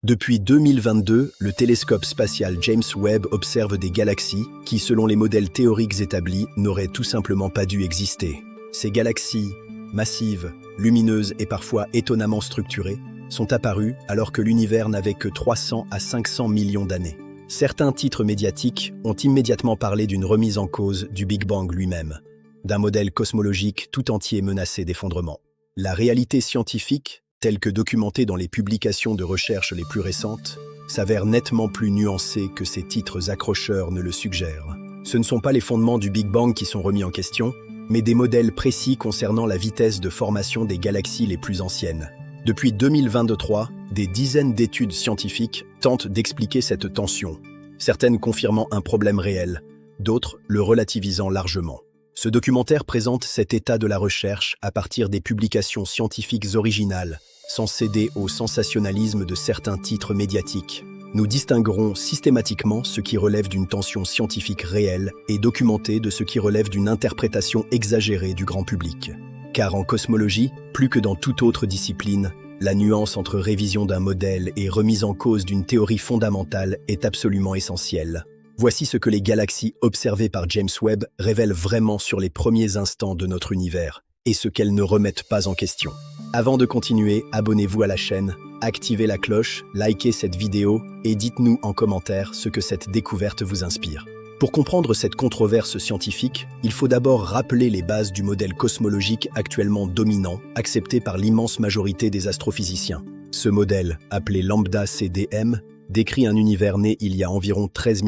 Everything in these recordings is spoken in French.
Depuis 2022, le télescope spatial James Webb observe des galaxies qui, selon les modèles théoriques établis, n'auraient tout simplement pas dû exister. Ces galaxies, massives, lumineuses et parfois étonnamment structurées, sont apparues alors que l'univers n'avait que 300 à 500 millions d'années. Certains titres médiatiques ont immédiatement parlé d'une remise en cause du Big Bang lui-même, d'un modèle cosmologique tout entier menacé d'effondrement. La réalité scientifique, telle que documentée dans les publications de recherche les plus récentes, s'avère nettement plus nuancée que ces titres accrocheurs ne le suggèrent. Ce ne sont pas les fondements du Big Bang qui sont remis en question, mais des modèles précis concernant la vitesse de formation des galaxies les plus anciennes. Depuis 2023, des dizaines d'études scientifiques tentent d'expliquer cette tension, certaines confirmant un problème réel, d'autres le relativisant largement. Ce documentaire présente cet état de la recherche à partir des publications scientifiques originales, sans céder au sensationnalisme de certains titres médiatiques. Nous distinguerons systématiquement ce qui relève d'une tension scientifique réelle et documentée de ce qui relève d'une interprétation exagérée du grand public. Car en cosmologie, plus que dans toute autre discipline, la nuance entre révision d'un modèle et remise en cause d'une théorie fondamentale est absolument essentielle. Voici ce que les galaxies observées par James Webb révèlent vraiment sur les premiers instants de notre univers, et ce qu'elles ne remettent pas en question. Avant de continuer, abonnez-vous à la chaîne, activez la cloche, likez cette vidéo et dites-nous en commentaire ce que cette découverte vous inspire. Pour comprendre cette controverse scientifique, il faut d'abord rappeler les bases du modèle cosmologique actuellement dominant, accepté par l'immense majorité des astrophysiciens. Ce modèle, appelé lambda CDM, décrit un univers né il y a environ 13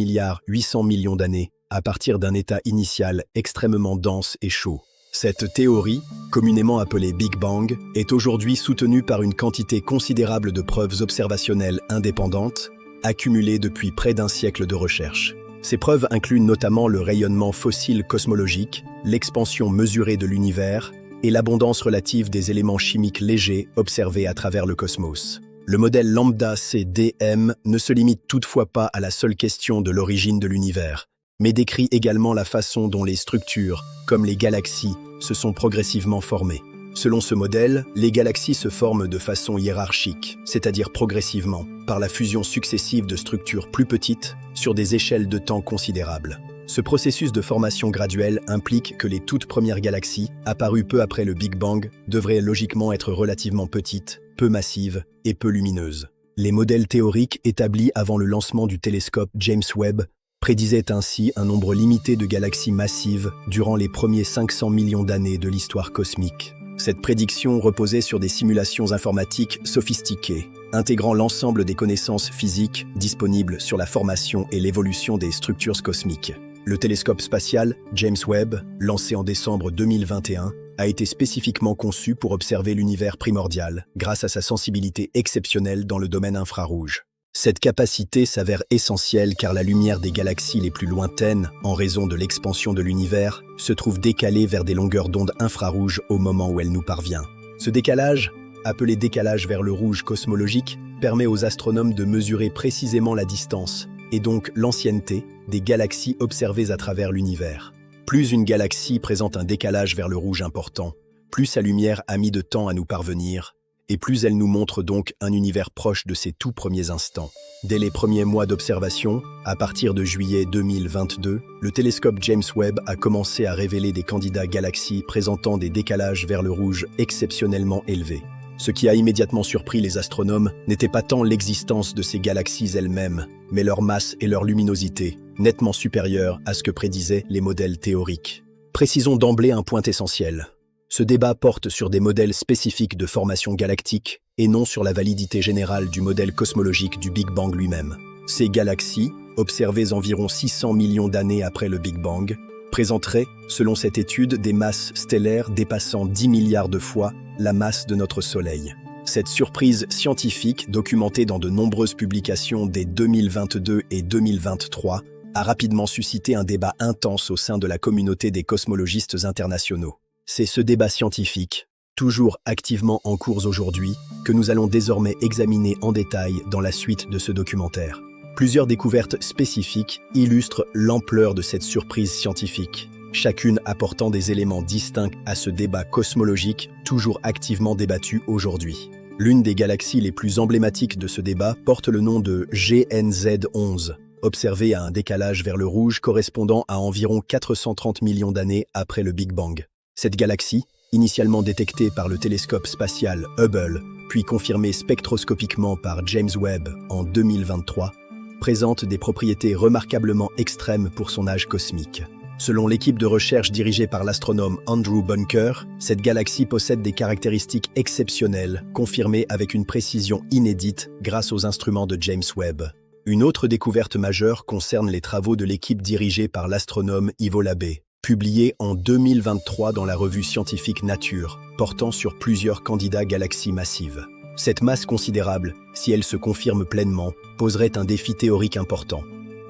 800 millions d'années, à partir d'un état initial extrêmement dense et chaud. Cette théorie, communément appelée Big Bang, est aujourd'hui soutenue par une quantité considérable de preuves observationnelles indépendantes, accumulées depuis près d'un siècle de recherche. Ces preuves incluent notamment le rayonnement fossile cosmologique, l'expansion mesurée de l'univers et l'abondance relative des éléments chimiques légers observés à travers le cosmos. Le modèle lambda CDM ne se limite toutefois pas à la seule question de l'origine de l'univers, mais décrit également la façon dont les structures, comme les galaxies, se sont progressivement formées. Selon ce modèle, les galaxies se forment de façon hiérarchique, c'est-à-dire progressivement, par la fusion successive de structures plus petites sur des échelles de temps considérables. Ce processus de formation graduelle implique que les toutes premières galaxies, apparues peu après le Big Bang, devraient logiquement être relativement petites, peu massives et peu lumineuses. Les modèles théoriques établis avant le lancement du télescope James Webb prédisaient ainsi un nombre limité de galaxies massives durant les premiers 500 millions d'années de l'histoire cosmique. Cette prédiction reposait sur des simulations informatiques sophistiquées, intégrant l'ensemble des connaissances physiques disponibles sur la formation et l'évolution des structures cosmiques. Le télescope spatial James Webb, lancé en décembre 2021, a été spécifiquement conçu pour observer l'univers primordial grâce à sa sensibilité exceptionnelle dans le domaine infrarouge. Cette capacité s'avère essentielle car la lumière des galaxies les plus lointaines, en raison de l'expansion de l'univers, se trouve décalée vers des longueurs d'onde infrarouges au moment où elle nous parvient. Ce décalage, appelé décalage vers le rouge cosmologique, permet aux astronomes de mesurer précisément la distance, et donc l'ancienneté, des galaxies observées à travers l'univers. Plus une galaxie présente un décalage vers le rouge important, plus sa lumière a mis de temps à nous parvenir, et plus elle nous montre donc un univers proche de ses tout premiers instants. Dès les premiers mois d'observation, à partir de juillet 2022, le télescope James Webb a commencé à révéler des candidats galaxies présentant des décalages vers le rouge exceptionnellement élevés. Ce qui a immédiatement surpris les astronomes n'était pas tant l'existence de ces galaxies elles-mêmes, mais leur masse et leur luminosité, nettement supérieures à ce que prédisaient les modèles théoriques. Précisons d'emblée un point essentiel. Ce débat porte sur des modèles spécifiques de formation galactique et non sur la validité générale du modèle cosmologique du Big Bang lui-même. Ces galaxies, observées environ 600 millions d'années après le Big Bang, présenteraient, selon cette étude, des masses stellaires dépassant 10 milliards de fois la masse de notre Soleil. Cette surprise scientifique, documentée dans de nombreuses publications dès 2022 et 2023, a rapidement suscité un débat intense au sein de la communauté des cosmologistes internationaux. C'est ce débat scientifique, toujours activement en cours aujourd'hui, que nous allons désormais examiner en détail dans la suite de ce documentaire. Plusieurs découvertes spécifiques illustrent l'ampleur de cette surprise scientifique, chacune apportant des éléments distincts à ce débat cosmologique toujours activement débattu aujourd'hui. L'une des galaxies les plus emblématiques de ce débat porte le nom de GNZ11, observée à un décalage vers le rouge correspondant à environ 430 millions d'années après le Big Bang. Cette galaxie, initialement détectée par le télescope spatial Hubble, puis confirmée spectroscopiquement par James Webb en 2023, présente des propriétés remarquablement extrêmes pour son âge cosmique. Selon l'équipe de recherche dirigée par l'astronome Andrew Bunker, cette galaxie possède des caractéristiques exceptionnelles, confirmées avec une précision inédite grâce aux instruments de James Webb. Une autre découverte majeure concerne les travaux de l'équipe dirigée par l'astronome Ivo Labbé, publiés en 2023 dans la revue scientifique Nature, portant sur plusieurs candidats galaxies massives. Cette masse considérable, si elle se confirme pleinement, poserait un défi théorique important.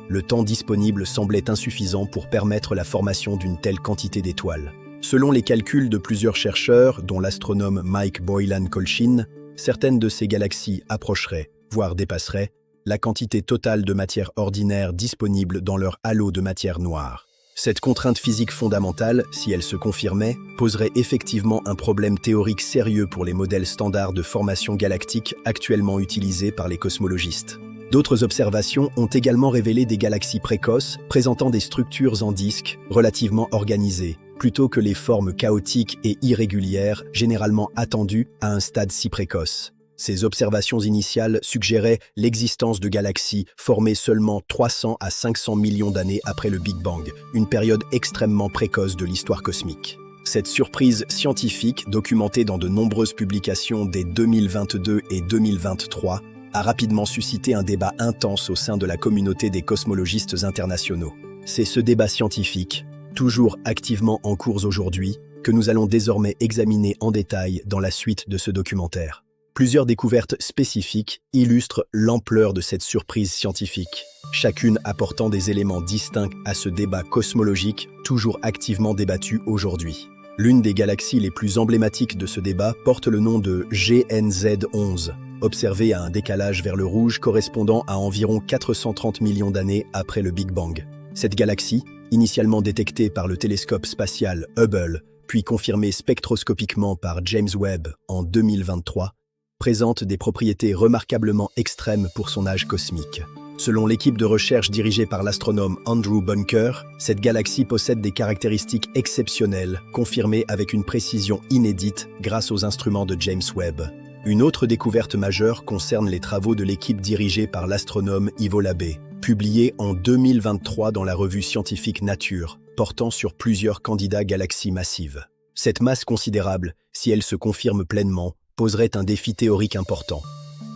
Le temps disponible semblait insuffisant pour permettre la formation d'une telle quantité d'étoiles. Selon les calculs de plusieurs chercheurs, dont l'astronome Mike Boylan-Colchin, certaines de ces galaxies approcheraient, voire dépasseraient, la quantité totale de matière ordinaire disponible dans leur halo de matière noire. Cette contrainte physique fondamentale, si elle se confirmait, poserait effectivement un problème théorique sérieux pour les modèles standards de formation galactique actuellement utilisés par les cosmologistes. D'autres observations ont également révélé des galaxies précoces présentant des structures en disques relativement organisées, plutôt que les formes chaotiques et irrégulières généralement attendues à un stade si précoce. Ces observations initiales suggéraient l'existence de galaxies formées seulement 300 à 500 millions d'années après le Big Bang, une période extrêmement précoce de l'histoire cosmique. Cette surprise scientifique, documentée dans de nombreuses publications dès 2022 et 2023, a rapidement suscité un débat intense au sein de la communauté des cosmologistes internationaux. C'est ce débat scientifique, toujours activement en cours aujourd'hui, que nous allons désormais examiner en détail dans la suite de ce documentaire. Plusieurs découvertes spécifiques illustrent l'ampleur de cette surprise scientifique, chacune apportant des éléments distincts à ce débat cosmologique toujours activement débattu aujourd'hui. L'une des galaxies les plus emblématiques de ce débat porte le nom de GNZ11, observée à un décalage vers le rouge correspondant à environ 430 millions d'années après le Big Bang. Cette galaxie, initialement détectée par le télescope spatial Hubble, puis confirmée spectroscopiquement par James Webb en 2023, présente des propriétés remarquablement extrêmes pour son âge cosmique. Selon l'équipe de recherche dirigée par l'astronome Andrew Bunker, cette galaxie possède des caractéristiques exceptionnelles, confirmées avec une précision inédite grâce aux instruments de James Webb. Une autre découverte majeure concerne les travaux de l'équipe dirigée par l'astronome Ivo Labbé, publiés en 2023 dans la revue scientifique Nature, portant sur plusieurs candidats galaxies massives. Cette masse considérable, si elle se confirme pleinement, poserait un défi théorique important.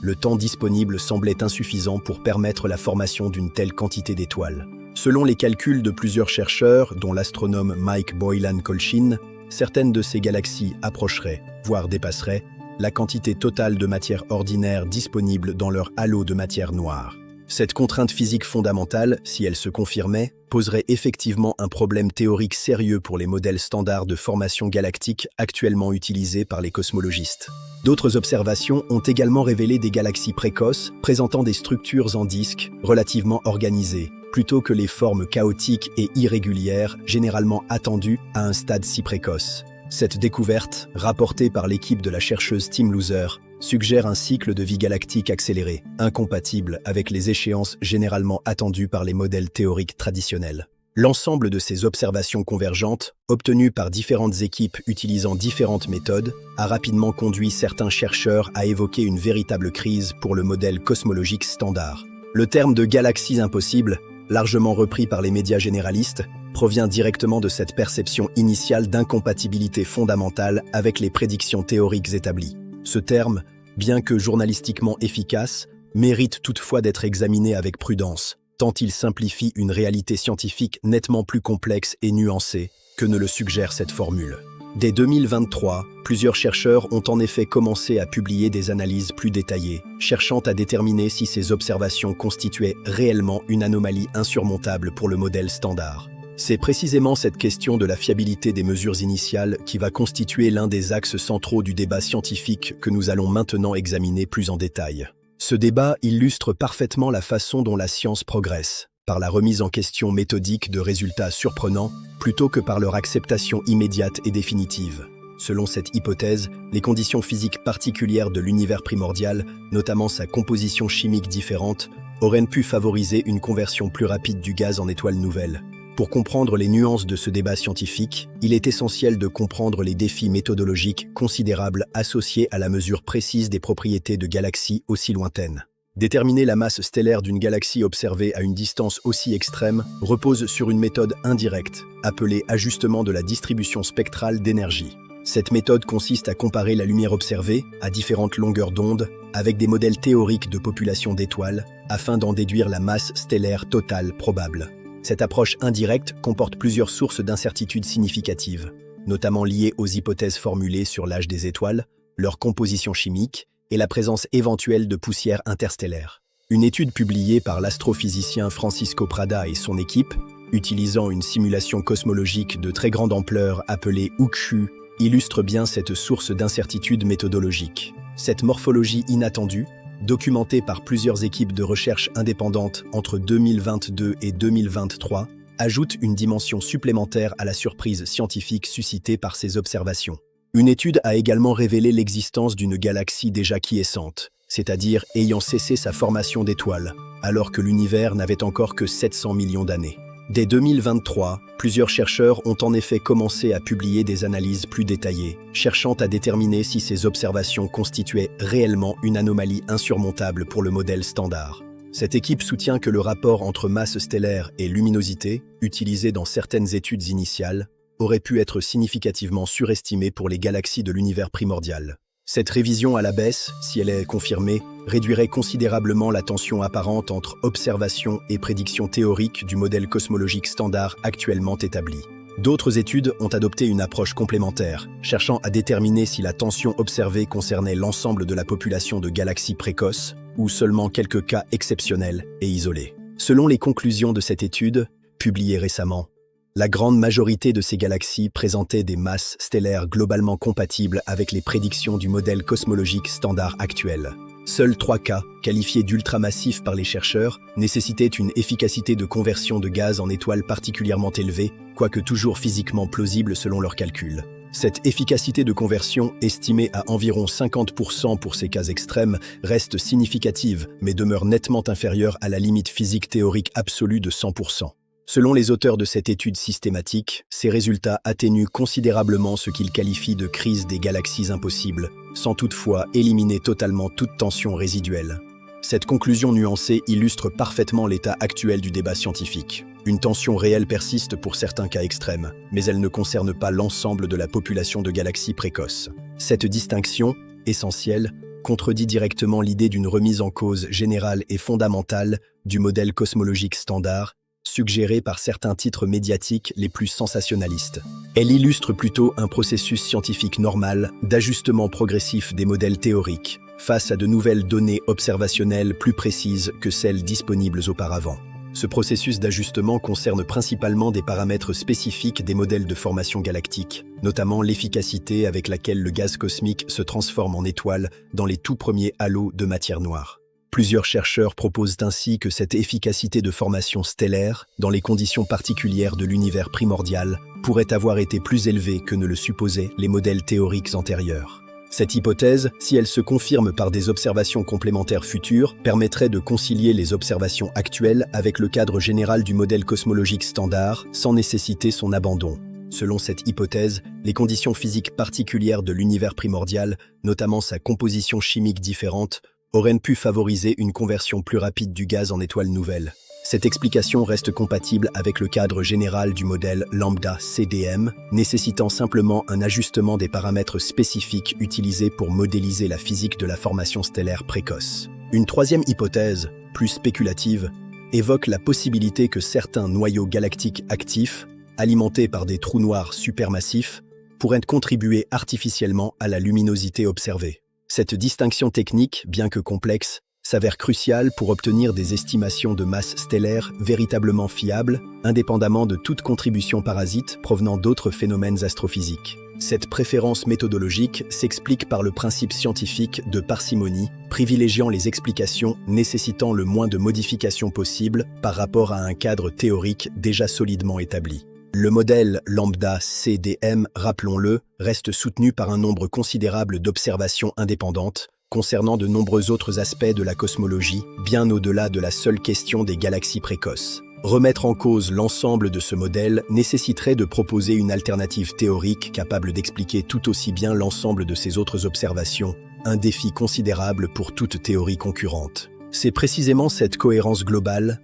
Le temps disponible semblait insuffisant pour permettre la formation d'une telle quantité d'étoiles. Selon les calculs de plusieurs chercheurs, dont l'astronome Mike Boylan-Colchin, certaines de ces galaxies approcheraient, voire dépasseraient, la quantité totale de matière ordinaire disponible dans leur halo de matière noire. Cette contrainte physique fondamentale, si elle se confirmait, poserait effectivement un problème théorique sérieux pour les modèles standards de formation galactique actuellement utilisés par les cosmologistes. D'autres observations ont également révélé des galaxies précoces présentant des structures en disques relativement organisées, plutôt que les formes chaotiques et irrégulières généralement attendues à un stade si précoce. Cette découverte, rapportée par l'équipe de la chercheuse Tim Loser, suggère un cycle de vie galactique accéléré, incompatible avec les échéances généralement attendues par les modèles théoriques traditionnels. L'ensemble de ces observations convergentes, obtenues par différentes équipes utilisant différentes méthodes, a rapidement conduit certains chercheurs à évoquer une véritable crise pour le modèle cosmologique standard. Le terme de galaxies impossibles, largement repris par les médias généralistes, provient directement de cette perception initiale d'incompatibilité fondamentale avec les prédictions théoriques établies. Ce terme, bien que journalistiquement efficace, mérite toutefois d'être examiné avec prudence, tant il simplifie une réalité scientifique nettement plus complexe et nuancée que ne le suggère cette formule. Dès 2023, plusieurs chercheurs ont en effet commencé à publier des analyses plus détaillées, cherchant à déterminer si ces observations constituaient réellement une anomalie insurmontable pour le modèle standard. C'est précisément cette question de la fiabilité des mesures initiales qui va constituer l'un des axes centraux du débat scientifique que nous allons maintenant examiner plus en détail. Ce débat illustre parfaitement la façon dont la science progresse, par la remise en question méthodique de résultats surprenants, plutôt que par leur acceptation immédiate et définitive. Selon cette hypothèse, les conditions physiques particulières de l'univers primordial, notamment sa composition chimique différente, auraient pu favoriser une conversion plus rapide du gaz en étoile nouvelle. Pour comprendre les nuances de ce débat scientifique, il est essentiel de comprendre les défis méthodologiques considérables associés à la mesure précise des propriétés de galaxies aussi lointaines. Déterminer la masse stellaire d'une galaxie observée à une distance aussi extrême repose sur une méthode indirecte, appelée ajustement de la distribution spectrale d'énergie. Cette méthode consiste à comparer la lumière observée, à différentes longueurs d'onde, avec des modèles théoriques de population d'étoiles, afin d'en déduire la masse stellaire totale probable. Cette approche indirecte comporte plusieurs sources d'incertitudes significatives, notamment liées aux hypothèses formulées sur l'âge des étoiles, leur composition chimique et la présence éventuelle de poussière interstellaire. Une étude publiée par l'astrophysicien Francisco Prada et son équipe, utilisant une simulation cosmologique de très grande ampleur appelée UCHU, illustre bien cette source d'incertitude méthodologique. Cette morphologie inattendue, documentée par plusieurs équipes de recherche indépendantes entre 2022 et 2023, ajoute une dimension supplémentaire à la surprise scientifique suscitée par ces observations. Une étude a également révélé l'existence d'une galaxie déjà quiescente, c'est-à-dire ayant cessé sa formation d'étoiles, alors que l'univers n'avait encore que 700 millions d'années. Dès 2023, plusieurs chercheurs ont en effet commencé à publier des analyses plus détaillées, cherchant à déterminer si ces observations constituaient réellement une anomalie insurmontable pour le modèle standard. Cette équipe soutient que le rapport entre masse stellaire et luminosité, utilisé dans certaines études initiales, aurait pu être significativement surestimé pour les galaxies de l'univers primordial. Cette révision à la baisse, si elle est confirmée, réduirait considérablement la tension apparente entre observation et prédiction théorique du modèle cosmologique standard actuellement établi. D'autres études ont adopté une approche complémentaire, cherchant à déterminer si la tension observée concernait l'ensemble de la population de galaxies précoces ou seulement quelques cas exceptionnels et isolés. Selon les conclusions de cette étude, publiée récemment, la grande majorité de ces galaxies présentaient des masses stellaires globalement compatibles avec les prédictions du modèle cosmologique standard actuel. Seuls 3 cas, qualifiés d'ultramassifs par les chercheurs, nécessitaient une efficacité de conversion de gaz en étoiles particulièrement élevée, quoique toujours physiquement plausible selon leurs calculs. Cette efficacité de conversion, estimée à environ 50% pour ces cas extrêmes, reste significative, mais demeure nettement inférieure à la limite physique théorique absolue de 100%. Selon les auteurs de cette étude systématique, ces résultats atténuent considérablement ce qu'ils qualifient de crise des galaxies impossibles, sans toutefois éliminer totalement toute tension résiduelle. Cette conclusion nuancée illustre parfaitement l'état actuel du débat scientifique. Une tension réelle persiste pour certains cas extrêmes, mais elle ne concerne pas l'ensemble de la population de galaxies précoces. Cette distinction, essentielle, contredit directement l'idée d'une remise en cause générale et fondamentale du modèle cosmologique standard, suggérée par certains titres médiatiques les plus sensationnalistes. Elle illustre plutôt un processus scientifique normal d'ajustement progressif des modèles théoriques face à de nouvelles données observationnelles plus précises que celles disponibles auparavant. Ce processus d'ajustement concerne principalement des paramètres spécifiques des modèles de formation galactique, notamment l'efficacité avec laquelle le gaz cosmique se transforme en étoile dans les tout premiers halos de matière noire. Plusieurs chercheurs proposent ainsi que cette efficacité de formation stellaire, dans les conditions particulières de l'univers primordial, pourrait avoir été plus élevée que ne le supposaient les modèles théoriques antérieurs. Cette hypothèse, si elle se confirme par des observations complémentaires futures, permettrait de concilier les observations actuelles avec le cadre général du modèle cosmologique standard, sans nécessiter son abandon. Selon cette hypothèse, les conditions physiques particulières de l'univers primordial, notamment sa composition chimique différente, auraient pu favoriser une conversion plus rapide du gaz en étoile nouvelle. Cette explication reste compatible avec le cadre général du modèle lambda CDM, nécessitant simplement un ajustement des paramètres spécifiques utilisés pour modéliser la physique de la formation stellaire précoce. Une troisième hypothèse, plus spéculative, évoque la possibilité que certains noyaux galactiques actifs, alimentés par des trous noirs supermassifs, pourraient contribuer artificiellement à la luminosité observée. Cette distinction technique, bien que complexe, s'avère cruciale pour obtenir des estimations de masse stellaire véritablement fiables, indépendamment de toute contribution parasite provenant d'autres phénomènes astrophysiques. Cette préférence méthodologique s'explique par le principe scientifique de parcimonie, privilégiant les explications nécessitant le moins de modifications possibles par rapport à un cadre théorique déjà solidement établi. Le modèle lambda CDM, rappelons-le, reste soutenu par un nombre considérable d'observations indépendantes concernant de nombreux autres aspects de la cosmologie, bien au-delà de la seule question des galaxies précoces. Remettre en cause l'ensemble de ce modèle nécessiterait de proposer une alternative théorique capable d'expliquer tout aussi bien l'ensemble de ces autres observations, un défi considérable pour toute théorie concurrente. C'est précisément cette cohérence globale,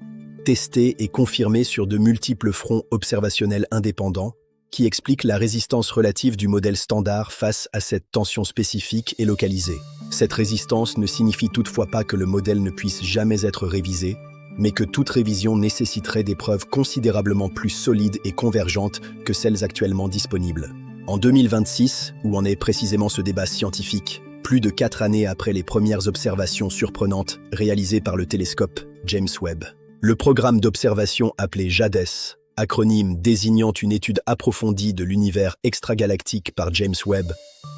testée et confirmée sur de multiples fronts observationnels indépendants, qui explique la résistance relative du modèle standard face à cette tension spécifique et localisée. Cette résistance ne signifie toutefois pas que le modèle ne puisse jamais être révisé, mais que toute révision nécessiterait des preuves considérablement plus solides et convergentes que celles actuellement disponibles. En 2026, où en est précisément ce débat scientifique, plus de 4 années après les premières observations surprenantes réalisées par le télescope James Webb, le programme d'observation appelé JADES, acronyme désignant une étude approfondie de l'univers extragalactique par James Webb,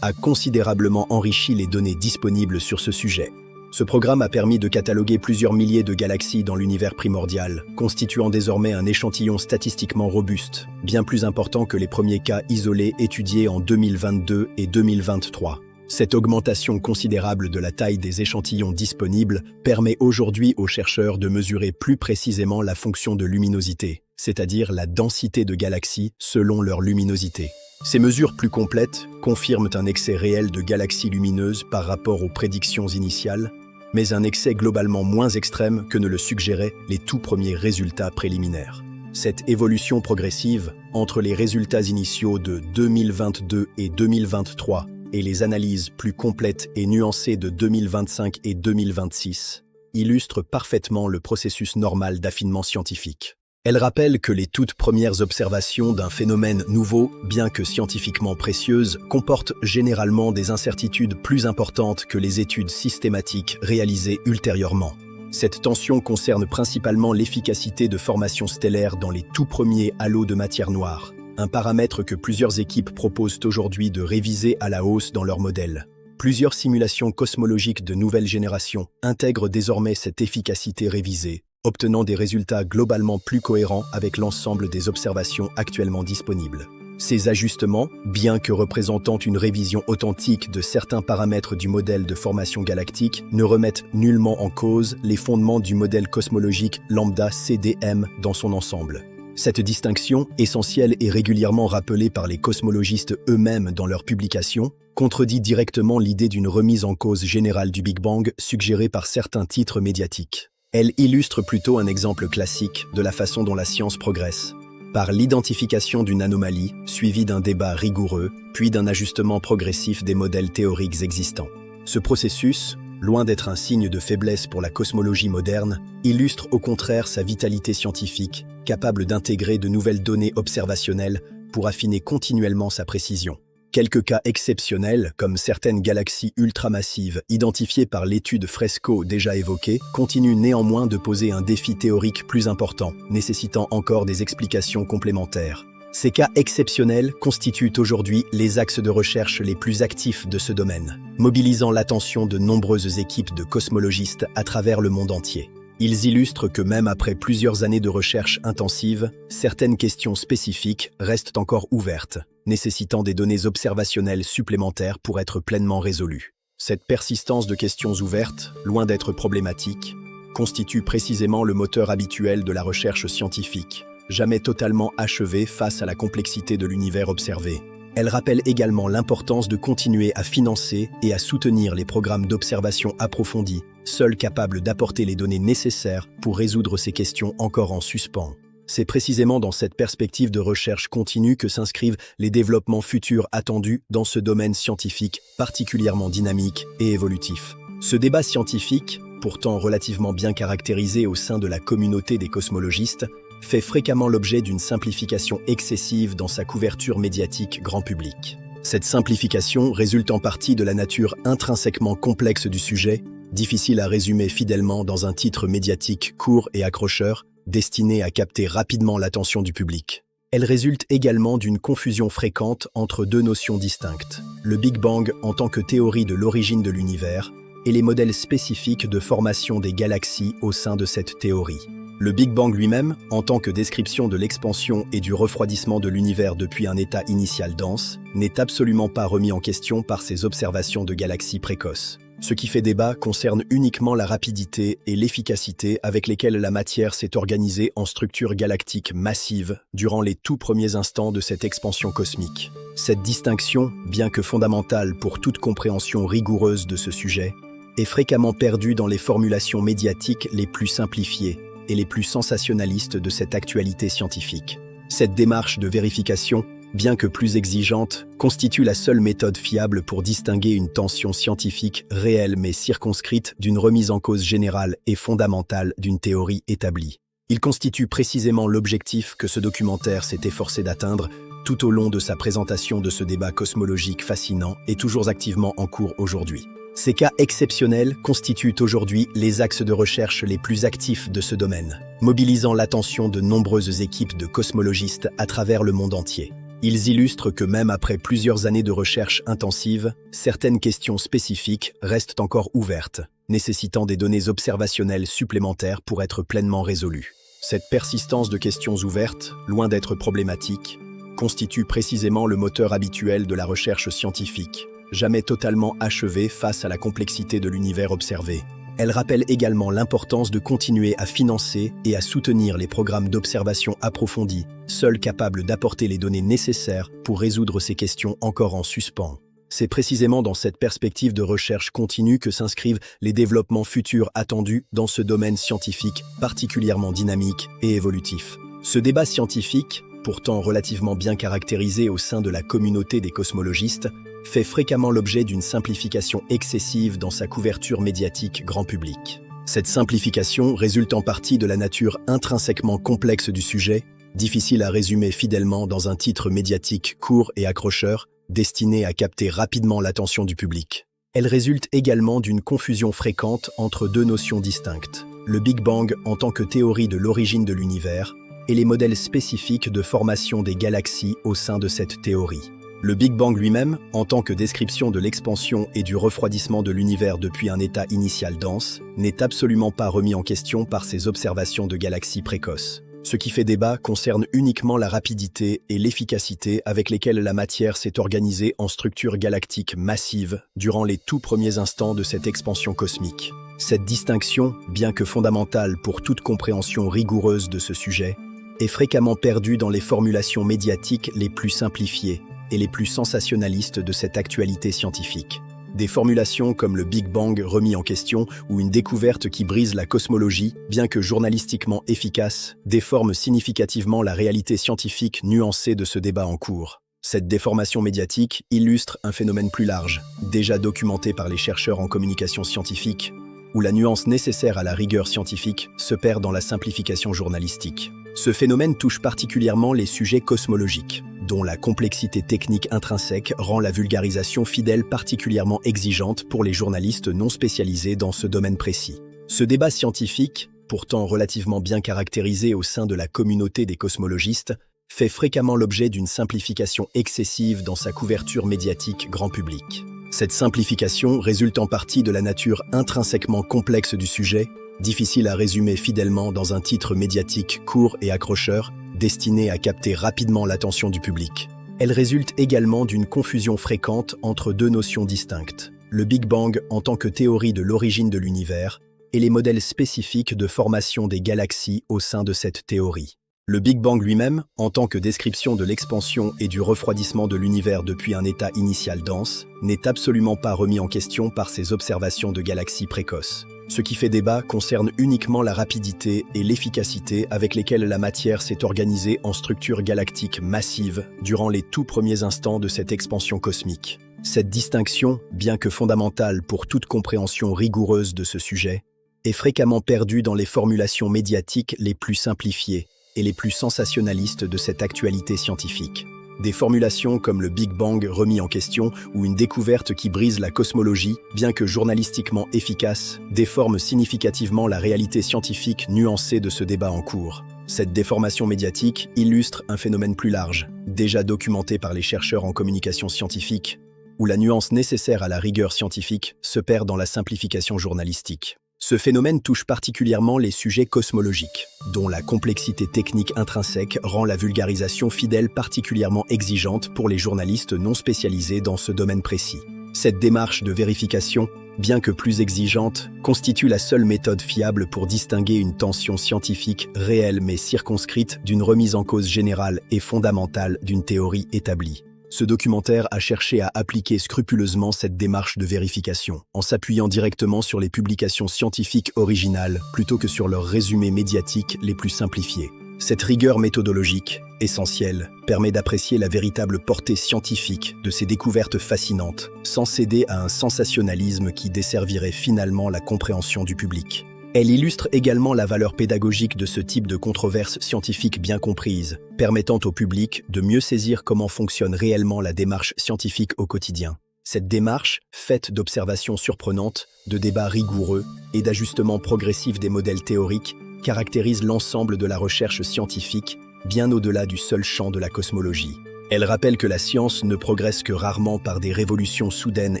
a considérablement enrichi les données disponibles sur ce sujet. Ce programme a permis de cataloguer plusieurs milliers de galaxies dans l'univers primordial, constituant désormais un échantillon statistiquement robuste, bien plus important que les premiers cas isolés étudiés en 2022 et 2023. Cette augmentation considérable de la taille des échantillons disponibles permet aujourd'hui aux chercheurs de mesurer plus précisément la fonction de luminosité, c'est-à-dire la densité de galaxies selon leur luminosité. Ces mesures plus complètes confirment un excès réel de galaxies lumineuses par rapport aux prédictions initiales, mais un excès globalement moins extrême que ne le suggéraient les tout premiers résultats préliminaires. Cette évolution progressive entre les résultats initiaux de 2022 et 2023 et les analyses plus complètes et nuancées de 2025 et 2026 illustre parfaitement le processus normal d'affinement scientifique. Elle rappelle que les toutes premières observations d'un phénomène nouveau, bien que scientifiquement précieuses, comportent généralement des incertitudes plus importantes que les études systématiques réalisées ultérieurement. Cette tension concerne principalement l'efficacité de formation stellaire dans les tout premiers halos de matière noire, un paramètre que plusieurs équipes proposent aujourd'hui de réviser à la hausse dans leurs modèles. Plusieurs simulations cosmologiques de nouvelle génération intègrent désormais cette efficacité révisée, obtenant des résultats globalement plus cohérents avec l'ensemble des observations actuellement disponibles. Ces ajustements, bien que représentant une révision authentique de certains paramètres du modèle de formation galactique, ne remettent nullement en cause les fondements du modèle cosmologique lambda CDM dans son ensemble. Cette distinction, essentielle et régulièrement rappelée par les cosmologistes eux-mêmes dans leurs publications, contredit directement l'idée d'une remise en cause générale du Big Bang suggérée par certains titres médiatiques. Elle illustre plutôt un exemple classique de la façon dont la science progresse, par l'identification d'une anomalie, suivie d'un débat rigoureux, puis d'un ajustement progressif des modèles théoriques existants. Ce processus, loin d'être un signe de faiblesse pour la cosmologie moderne, illustre au contraire sa vitalité scientifique, capable d'intégrer de nouvelles données observationnelles pour affiner continuellement sa précision. Quelques cas exceptionnels, comme certaines galaxies ultramassives identifiées par l'étude FRESCO déjà évoquée, continuent néanmoins de poser un défi théorique plus important, nécessitant encore des explications complémentaires. Ces cas exceptionnels constituent aujourd'hui les axes de recherche les plus actifs de ce domaine, mobilisant l'attention de nombreuses équipes de cosmologistes à travers le monde entier. Ils illustrent que même après plusieurs années de recherche intensive, certaines questions spécifiques restent encore ouvertes, nécessitant des données observationnelles supplémentaires pour être pleinement résolues. Cette persistance de questions ouvertes, loin d'être problématique, constitue précisément le moteur habituel de la recherche scientifique, jamais totalement achevée face à la complexité de l'univers observé. Elle rappelle également l'importance de continuer à financer et à soutenir les programmes d'observation approfondis, seuls capables d'apporter les données nécessaires pour résoudre ces questions encore en suspens. C'est précisément dans cette perspective de recherche continue que s'inscrivent les développements futurs attendus dans ce domaine scientifique particulièrement dynamique et évolutif. Ce débat scientifique, pourtant relativement bien caractérisé au sein de la communauté des cosmologistes, fait fréquemment l'objet d'une simplification excessive dans sa couverture médiatique grand public. Cette simplification résulte en partie de la nature intrinsèquement complexe du sujet, difficile à résumer fidèlement dans un titre médiatique court et accrocheur, destiné à capter rapidement l'attention du public. Elle résulte également d'une confusion fréquente entre deux notions distinctes, le Big Bang en tant que théorie de l'origine de l'univers et les modèles spécifiques de formation des galaxies au sein de cette théorie. Le Big Bang lui-même, en tant que description de l'expansion et du refroidissement de l'univers depuis un état initial dense, n'est absolument pas remis en question par ces observations de galaxies précoces. Ce qui fait débat concerne uniquement la rapidité et l'efficacité avec lesquelles la matière s'est organisée en structures galactiques massives durant les tout premiers instants de cette expansion cosmique. Cette distinction, bien que fondamentale pour toute compréhension rigoureuse de ce sujet, est fréquemment perdue dans les formulations médiatiques les plus simplifiées et les plus sensationnalistes de cette actualité scientifique. Cette démarche de vérification, bien que plus exigeante, constitue la seule méthode fiable pour distinguer une tension scientifique réelle mais circonscrite d'une remise en cause générale et fondamentale d'une théorie établie. Il constitue précisément l'objectif que ce documentaire s'est efforcé d'atteindre tout au long de sa présentation de ce débat cosmologique fascinant et toujours activement en cours aujourd'hui. Ces cas exceptionnels constituent aujourd'hui les axes de recherche les plus actifs de ce domaine, mobilisant l'attention de nombreuses équipes de cosmologistes à travers le monde entier. Ils illustrent que même après plusieurs années de recherche intensive, certaines questions spécifiques restent encore ouvertes, nécessitant des données observationnelles supplémentaires pour être pleinement résolues. Cette persistance de questions ouvertes, loin d'être problématique, constitue précisément le moteur habituel de la recherche scientifique, jamais totalement achevée face à la complexité de l'univers observé. Elle rappelle également l'importance de continuer à financer et à soutenir les programmes d'observation approfondis, seuls capables d'apporter les données nécessaires pour résoudre ces questions encore en suspens. C'est précisément dans cette perspective de recherche continue que s'inscrivent les développements futurs attendus dans ce domaine scientifique particulièrement dynamique et évolutif. Ce débat scientifique, pourtant relativement bien caractérisé au sein de la communauté des cosmologistes, fait fréquemment l'objet d'une simplification excessive dans sa couverture médiatique grand public. Cette simplification résulte en partie de la nature intrinsèquement complexe du sujet, difficile à résumer fidèlement dans un titre médiatique court et accrocheur, destiné à capter rapidement l'attention du public. Elle résulte également d'une confusion fréquente entre deux notions distinctes, le Big Bang en tant que théorie de l'origine de l'univers et les modèles spécifiques de formation des galaxies au sein de cette théorie. Le Big Bang lui-même, en tant que description de l'expansion et du refroidissement de l'univers depuis un état initial dense, n'est absolument pas remis en question par ces observations de galaxies précoces. Ce qui fait débat concerne uniquement la rapidité et l'efficacité avec lesquelles la matière s'est organisée en structures galactiques massives durant les tout premiers instants de cette expansion cosmique. Cette distinction, bien que fondamentale pour toute compréhension rigoureuse de ce sujet, est fréquemment perdue dans les formulations médiatiques les plus simplifiées et les plus sensationnalistes de cette actualité scientifique. Des formulations comme le Big Bang remis en question ou une découverte qui brise la cosmologie, bien que journalistiquement efficace, déforment significativement la réalité scientifique nuancée de ce débat en cours. Cette déformation médiatique illustre un phénomène plus large, déjà documenté par les chercheurs en communication scientifique, où la nuance nécessaire à la rigueur scientifique se perd dans la simplification journalistique. Ce phénomène touche particulièrement les sujets cosmologiques, dont la complexité technique intrinsèque rend la vulgarisation fidèle particulièrement exigeante pour les journalistes non spécialisés dans ce domaine précis. Ce débat scientifique, pourtant relativement bien caractérisé au sein de la communauté des cosmologistes, fait fréquemment l'objet d'une simplification excessive dans sa couverture médiatique grand public. Cette simplification résulte en partie de la nature intrinsèquement complexe du sujet, difficile à résumer fidèlement dans un titre médiatique court et accrocheur, destiné à capter rapidement l'attention du public. Elle résulte également d'une confusion fréquente entre deux notions distinctes, le Big Bang en tant que théorie de l'origine de l'univers et les modèles spécifiques de formation des galaxies au sein de cette théorie. Le Big Bang lui-même, en tant que description de l'expansion et du refroidissement de l'univers depuis un état initial dense, n'est absolument pas remis en question par ces observations de galaxies précoces. Ce qui fait débat concerne uniquement la rapidité et l'efficacité avec lesquelles la matière s'est organisée en structures galactiques massives durant les tout premiers instants de cette expansion cosmique. Cette distinction, bien que fondamentale pour toute compréhension rigoureuse de ce sujet, est fréquemment perdue dans les formulations médiatiques les plus simplifiées et les plus sensationnalistes de cette actualité scientifique. Des formulations comme le Big Bang remis en question ou une découverte qui brise la cosmologie, bien que journalistiquement efficace, déforment significativement la réalité scientifique nuancée de ce débat en cours. Cette déformation médiatique illustre un phénomène plus large, déjà documenté par les chercheurs en communication scientifique, où la nuance nécessaire à la rigueur scientifique se perd dans la simplification journalistique. Ce phénomène touche particulièrement les sujets cosmologiques, dont la complexité technique intrinsèque rend la vulgarisation fidèle particulièrement exigeante pour les journalistes non spécialisés dans ce domaine précis. Cette démarche de vérification, bien que plus exigeante, constitue la seule méthode fiable pour distinguer une tension scientifique réelle mais circonscrite d'une remise en cause générale et fondamentale d'une théorie établie. Ce documentaire a cherché à appliquer scrupuleusement cette démarche de vérification, en s'appuyant directement sur les publications scientifiques originales plutôt que sur leurs résumés médiatiques les plus simplifiés. Cette rigueur méthodologique, essentielle, permet d'apprécier la véritable portée scientifique de ces découvertes fascinantes, sans céder à un sensationnalisme qui desservirait finalement la compréhension du public. Elle illustre également la valeur pédagogique de ce type de controverse scientifique bien comprise, permettant au public de mieux saisir comment fonctionne réellement la démarche scientifique au quotidien. Cette démarche, faite d'observations surprenantes, de débats rigoureux et d'ajustements progressifs des modèles théoriques, caractérise l'ensemble de la recherche scientifique, bien au-delà du seul champ de la cosmologie. Elle rappelle que la science ne progresse que rarement par des révolutions soudaines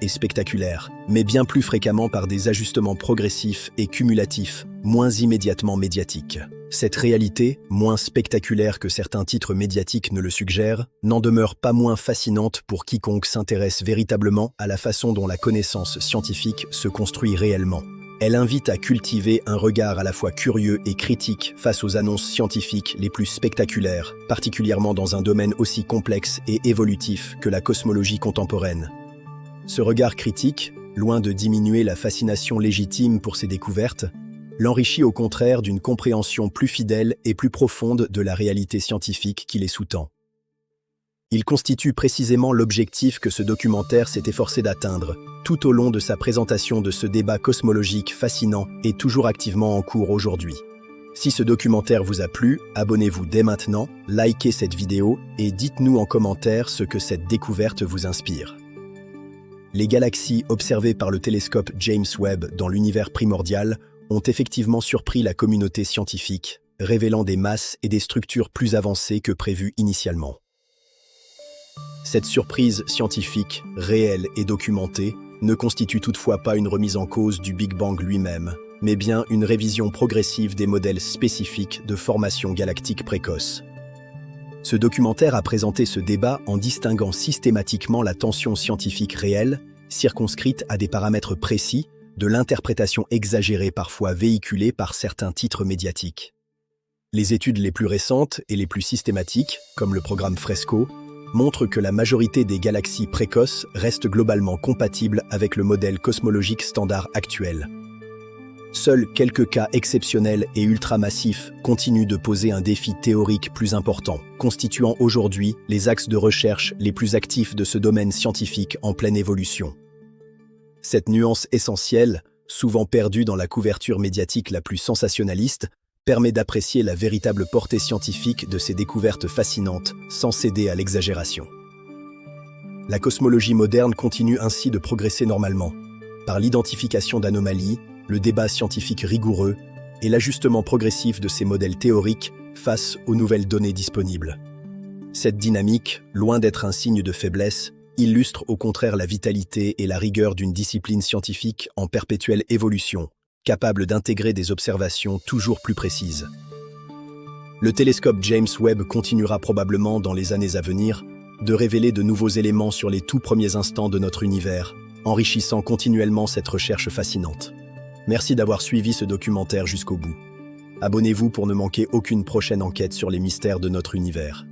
et spectaculaires, mais bien plus fréquemment par des ajustements progressifs et cumulatifs, moins immédiatement médiatiques. Cette réalité, moins spectaculaire que certains titres médiatiques ne le suggèrent, n'en demeure pas moins fascinante pour quiconque s'intéresse véritablement à la façon dont la connaissance scientifique se construit réellement. Elle invite à cultiver un regard à la fois curieux et critique face aux annonces scientifiques les plus spectaculaires, particulièrement dans un domaine aussi complexe et évolutif que la cosmologie contemporaine. Ce regard critique, loin de diminuer la fascination légitime pour ces découvertes, l'enrichit au contraire d'une compréhension plus fidèle et plus profonde de la réalité scientifique qui les sous-tend. Il constitue précisément l'objectif que ce documentaire s'est efforcé d'atteindre, tout au long de sa présentation de ce débat cosmologique fascinant et toujours activement en cours aujourd'hui. Si ce documentaire vous a plu, abonnez-vous dès maintenant, likez cette vidéo et dites-nous en commentaire ce que cette découverte vous inspire. Les galaxies observées par le télescope James Webb dans l'univers primordial ont effectivement surpris la communauté scientifique, révélant des masses et des structures plus avancées que prévues initialement. Cette surprise scientifique, réelle et documentée, ne constitue toutefois pas une remise en cause du Big Bang lui-même, mais bien une révision progressive des modèles spécifiques de formation galactique précoce. Ce documentaire a présenté ce débat en distinguant systématiquement la tension scientifique réelle, circonscrite à des paramètres précis, de l'interprétation exagérée parfois véhiculée par certains titres médiatiques. Les études les plus récentes et les plus systématiques, comme le programme Fresco, montrent que la majorité des galaxies précoces restent globalement compatibles avec le modèle cosmologique standard actuel. Seuls quelques cas exceptionnels et ultramassifs continuent de poser un défi théorique plus important, constituant aujourd'hui les axes de recherche les plus actifs de ce domaine scientifique en pleine évolution. Cette nuance essentielle, souvent perdue dans la couverture médiatique la plus sensationnaliste, permet d'apprécier la véritable portée scientifique de ces découvertes fascinantes, sans céder à l'exagération. La cosmologie moderne continue ainsi de progresser normalement, par l'identification d'anomalies, le débat scientifique rigoureux et l'ajustement progressif de ces modèles théoriques face aux nouvelles données disponibles. Cette dynamique, loin d'être un signe de faiblesse, illustre au contraire la vitalité et la rigueur d'une discipline scientifique en perpétuelle évolution, capable d'intégrer des observations toujours plus précises. Le télescope James Webb continuera probablement dans les années à venir de révéler de nouveaux éléments sur les tout premiers instants de notre univers, enrichissant continuellement cette recherche fascinante. Merci d'avoir suivi ce documentaire jusqu'au bout. Abonnez-vous pour ne manquer aucune prochaine enquête sur les mystères de notre univers.